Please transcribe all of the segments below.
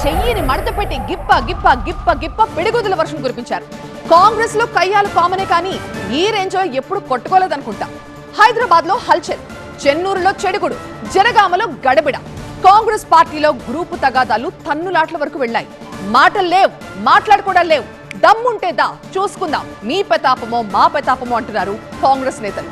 చెయ్యిని మడతపెట్టి గిప్ప గిప్ప గిప్ప గిప్ప పిడిగుదుల వర్షం కురిపించారు. కాంగ్రెస్ లో కయ్యాలు కామనే కానీ ఈ రేంజ్ లో ఎప్పుడు కొట్టుకోలేదనుకుంటా. హైదరాబాద్ లో హల్చల్, చెన్నూరులో చెడుగుడు, జనగామలో గడబిడ. కాంగ్రెస్ పార్టీలో గ్రూపు తగాదాలు తన్నులాట్ల వరకు వెళ్లాయి. మాటలు లేవు, మాట్లాడుకోవడం లేవు. దమ్ముంటే దా చూసుకుందాం, మీ ప్రతాపమో మా ప్రతాపమో అంటున్నారు కాంగ్రెస్ నేతలు.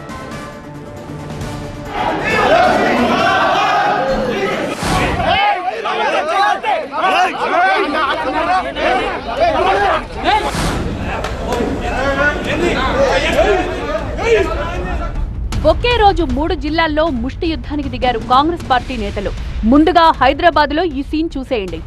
ఒకే రోజు 3 జిల్లాల్లో ముష్టి యుద్ధానికి దిగారు కాంగ్రెస్ పార్టీ నేతలు. ముందుగా హైదరాబాద్ లో ఈ సీన్ చూసేయండి.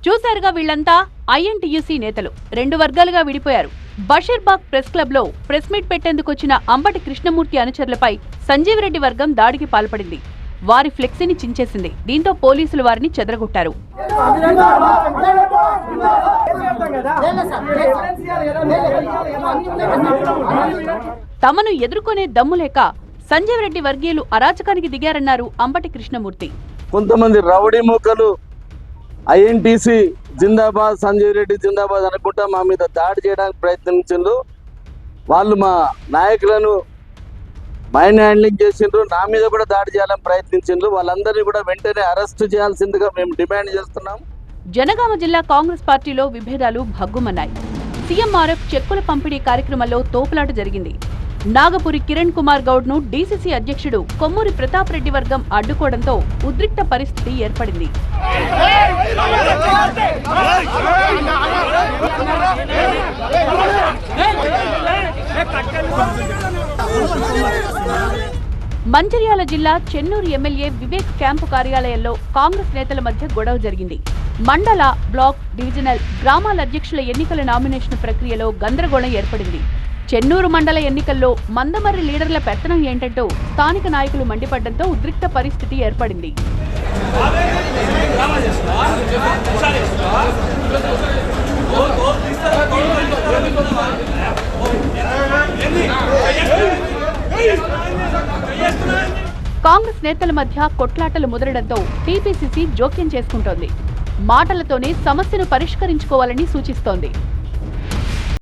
చూశారుగా, వీళ్లంతా ఐఎన్టీయూసీ నేతలు 2 వర్గాలుగా విడిపోయారు. బషీర్బాగ్ ప్రెస్ క్లబ్ లో ప్రెస్ మీట్ పెట్టేందుకు వచ్చిన అంబటి కృష్ణమూర్తి అనుచరులపై సంజీవ్ రెడ్డి వర్గం దాడికి పాల్పడింది. వారి ఫ్లెక్సీని చించేసింది. దీంతో పోలీసులు వారిని చెదరగొట్టారు. తమను ఎదుర్కొనే దమ్ము లేక సంజీవ్ రెడ్డి వర్గీయులు అరాచకానికి దిగారన్నారు అంబటి కృష్ణమూర్తి. కొంతమంది రౌడీ మూకలు ఐఎన్టీసీ జిందాబాద్, సంజీవ్ రెడ్డి జిందాబాద్ అనుకుంటా మా మీద దాడి చేయడానికి ప్రయత్నించిండ్రు. వాళ్ళు మా నాయకులను మైండ్ హ్యాండ్లింగ్ చేసిండ్రు, నా మీద కూడా దాడి చేయాలని ప్రయత్నించిండ్రు. వాళ్ళందరినీ కూడా వెంటనే అరెస్టు చేయాల్సిందిగా మేము డిమాండ్ చేస్తున్నాం. జనగామ జిల్లా కాంగ్రెస్ పార్టీలో విభేదాలు భగ్గుమన్నాయి. సీఎంఆర్ఎఫ్ చెక్కుల పంపిణీ కార్యక్రమంలో తోపులాట జరిగింది. నాగపురి కిరణ్ కుమార్ గౌడ్ ను డీసీసీ అధ్యక్షుడు కొమ్మూరి ప్రతాప్ రెడ్డి వర్గం అడ్డుకోవడంతో ఉద్రిక్త పరిస్థితి ఏర్పడింది. మంచిర్యాల జిల్లా చెన్నూరు ఎమ్మెల్యే వివేక్ క్యాంపు కార్యాలయంలో కాంగ్రెస్ నేతల మధ్య గొడవ జరిగింది. మండల, బ్లాక్, డివిజనల్, గ్రామాల అధ్యక్షుల ఎన్నికల నామినేషన్ ప్రక్రియలో గందరగోళం ఏర్పడింది. చెన్నూరు మండల ఎన్నికల్లో మందమర్రి లీడర్ల పెత్తనం ఏంటంటూ స్థానిక నాయకులు మండిపడ్డంతో ఉద్రిక్త పరిస్థితి ఏర్పడింది. కాంగ్రెస్ నేతల మధ్య కొట్లాటలు ముదరడంతో టీపీసీసీ జోక్యం చేసుకుంటోంది. మాటలతోనే సమస్యను పరిష్కరించుకోవాలని సూచిస్తోంది.